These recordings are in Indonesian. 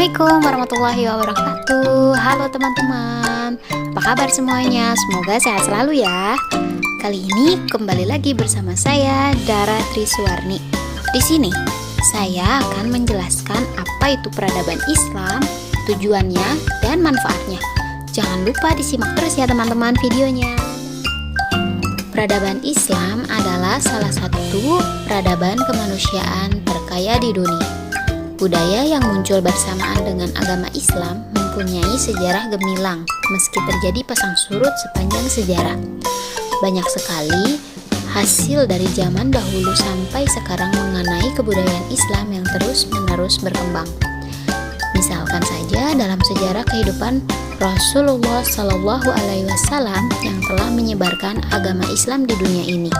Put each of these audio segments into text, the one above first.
Assalamualaikum warahmatullahi wabarakatuh. Halo teman-teman, apa kabar semuanya? Semoga sehat selalu ya. Kali ini kembali lagi bersama saya Dara Triswarni. Di sini saya akan menjelaskan apa itu peradaban Islam, tujuannya dan manfaatnya. Jangan lupa disimak terus ya teman-teman videonya. Peradaban Islam adalah salah satu peradaban kemanusiaan terkaya di dunia. Budaya yang muncul bersamaan dengan agama Islam mempunyai sejarah gemilang, meski terjadi pasang surut sepanjang sejarah. Banyak sekali hasil dari zaman dahulu sampai sekarang mengenai kebudayaan Islam yang terus-menerus berkembang. Misalkan saja dalam sejarah kehidupan Rasulullah Shallallahu Alaihi Wasallam yang telah menyebarkan agama Islam di dunia ini.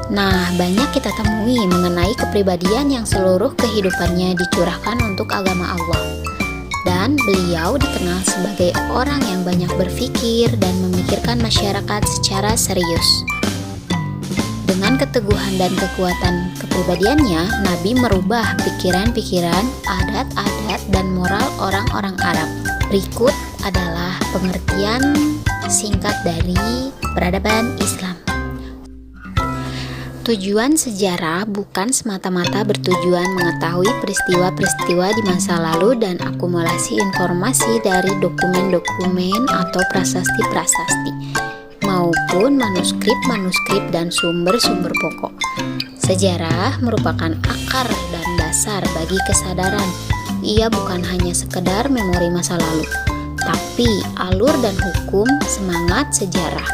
Nah, banyak kita temui mengenai kepribadian yang seluruh kehidupannya dicurahkan untuk agama Allah. Dan beliau dikenal sebagai orang yang banyak berpikir dan memikirkan masyarakat secara serius. Dengan keteguhan dan kekuatan kepribadiannya, Nabi merubah pikiran-pikiran, adat-adat, dan moral orang-orang Arab. Berikut adalah pengertian singkat dari peradaban Islam. Tujuan sejarah bukan semata-mata bertujuan mengetahui peristiwa-peristiwa di masa lalu dan akumulasi informasi dari dokumen-dokumen atau prasasti-prasasti, maupun manuskrip-manuskrip dan sumber-sumber pokok. Sejarah merupakan akar dan dasar bagi kesadaran. Ia bukan hanya sekedar memori masa lalu, tapi alur dan hukum semangat sejarah.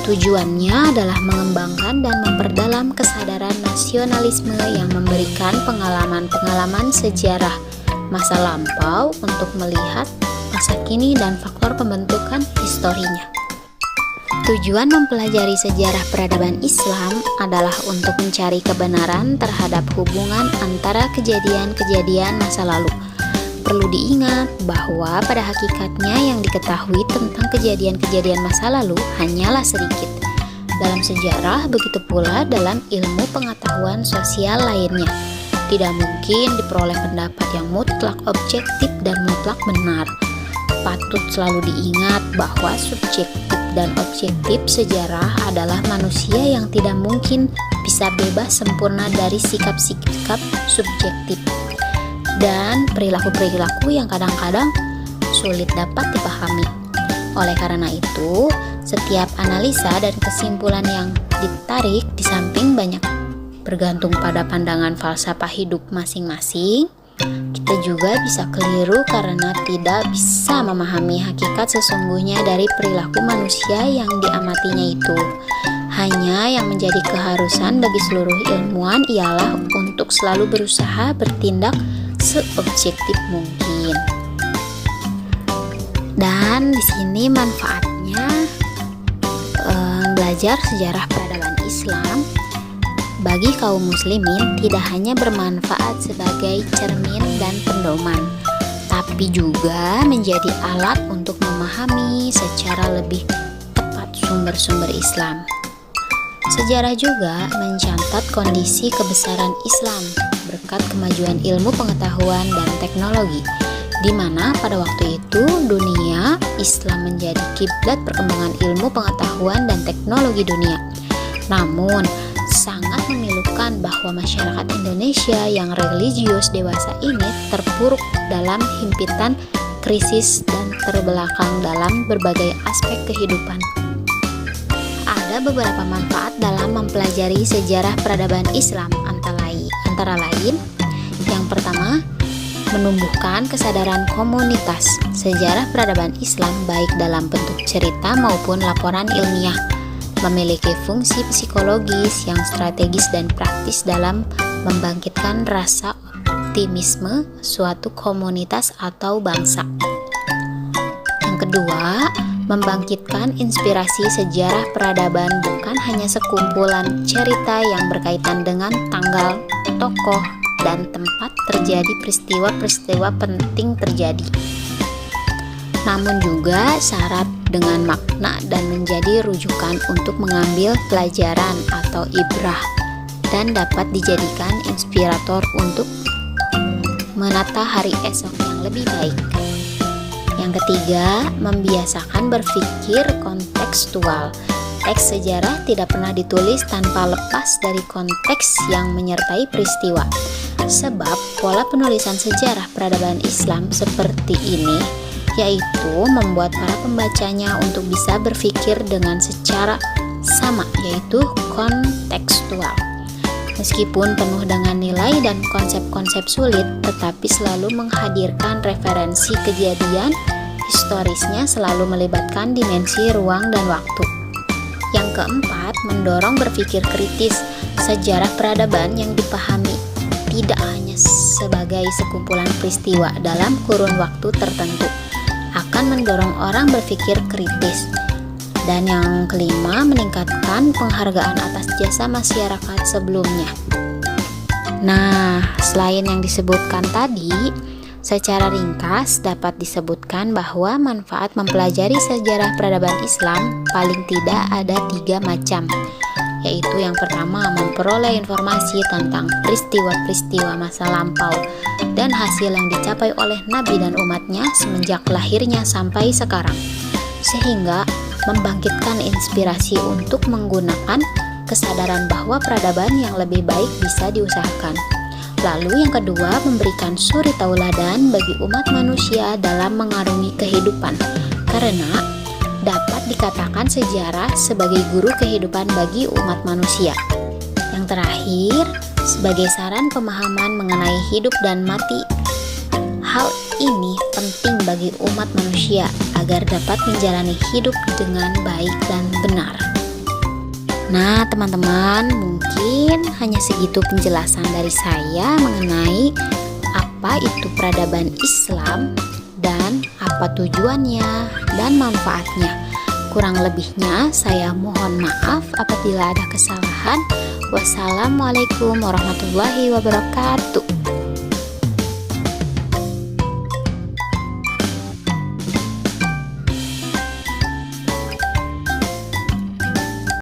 Tujuannya adalah mengembangkan dan memperdalam kesadaran nasionalisme yang memberikan pengalaman-pengalaman sejarah masa lampau untuk melihat masa kini dan faktor pembentukan historinya. Tujuan mempelajari sejarah peradaban Islam adalah untuk mencari kebenaran terhadap hubungan antara kejadian-kejadian masa lalu. Perlu diingat bahwa pada hakikatnya yang diketahui tentang kejadian-kejadian masa lalu hanyalah sedikit. Dalam sejarah, begitu pula dalam ilmu pengetahuan sosial lainnya. Tidak mungkin diperoleh pendapat yang mutlak objektif dan mutlak benar. Patut selalu diingat bahwa subjektif dan objektif sejarah adalah manusia yang tidak mungkin bisa bebas sempurna dari sikap-sikap subjektif dan perilaku-perilaku yang kadang-kadang sulit dapat dipahami. Oleh karena itu, setiap analisa dan kesimpulan yang ditarik di samping banyak bergantung pada pandangan falsafah hidup masing-masing, kita juga bisa keliru karena tidak bisa memahami hakikat sesungguhnya dari perilaku manusia yang diamatinya itu. Hanya yang menjadi keharusan bagi seluruh ilmuwan ialah untuk selalu berusaha bertindak seobjektif mungkin. Dan di sini manfaatnya belajar sejarah peradaban Islam bagi kaum muslimin tidak hanya bermanfaat sebagai cermin dan pedoman, tapi juga menjadi alat untuk memahami secara lebih tepat sumber-sumber Islam. Sejarah juga mencatat kondisi kebesaran Islam berkat kemajuan ilmu pengetahuan dan teknologi, di mana pada waktu itu dunia Islam menjadi kiblat perkembangan ilmu pengetahuan dan teknologi dunia. Namun, sangat memilukan bahwa masyarakat Indonesia yang religius dewasa ini terpuruk dalam himpitan krisis dan terbelakang dalam berbagai aspek kehidupan. Ada beberapa manfaat dalam mempelajari sejarah peradaban Islam, antara lain, yang pertama, menumbuhkan kesadaran komunitas. Sejarah peradaban Islam baik dalam bentuk cerita maupun laporan ilmiah memiliki fungsi psikologis yang strategis dan praktis dalam membangkitkan rasa optimisme suatu komunitas atau bangsa. Yang kedua, membangkitkan inspirasi sejarah peradaban bukan hanya sekumpulan cerita yang berkaitan dengan tanggal, tokoh, dan tempat terjadi peristiwa-peristiwa penting terjadi, namun juga syarat dengan makna dan menjadi rujukan untuk mengambil pelajaran atau ibrah dan dapat dijadikan inspirator untuk menata hari esok yang lebih baik. Yang ketiga, membiasakan berpikir kontekstual. Teks sejarah tidak pernah ditulis tanpa lepas dari konteks yang menyertai peristiwa. Sebab pola penulisan sejarah peradaban Islam seperti ini, yaitu membuat para pembacanya untuk bisa berpikir dengan secara sama, yaitu kontekstual. Meskipun penuh dengan nilai dan konsep-konsep sulit, tetapi selalu menghadirkan referensi kejadian historisnya, selalu melibatkan dimensi ruang dan waktu. Yang keempat, mendorong berpikir kritis. Sejarah peradaban yang dipahami tidak hanya sebagai sekumpulan peristiwa dalam kurun waktu tertentu, akan mendorong orang berpikir kritis. Dan yang kelima, meningkatkan penghargaan atas jasa masyarakat sebelumnya. Nah, selain yang disebutkan tadi, secara ringkas dapat disebutkan bahwa manfaat mempelajari sejarah peradaban Islam paling tidak ada 3 macam, yaitu yang pertama, memperoleh informasi tentang peristiwa-peristiwa masa lampau dan hasil yang dicapai oleh Nabi dan umatnya semenjak lahirnya sampai sekarang, sehingga membangkitkan inspirasi untuk menggunakan kesadaran bahwa peradaban yang lebih baik bisa diusahakan. Lalu yang kedua, memberikan suri tauladan bagi umat manusia dalam mengarungi kehidupan, karena dapat dikatakan sejarah sebagai guru kehidupan bagi umat manusia. Yang terakhir, sebagai saran pemahaman mengenai hidup dan mati. Hal ini penting bagi umat manusia agar dapat menjalani hidup dengan baik dan benar. Nah, teman-teman, mungkin hanya segitu penjelasan dari saya mengenai apa itu peradaban Islam dan apa tujuannya dan manfaatnya. Kurang lebihnya saya mohon maaf apabila ada kesalahan. Wassalamualaikum warahmatullahi wabarakatuh.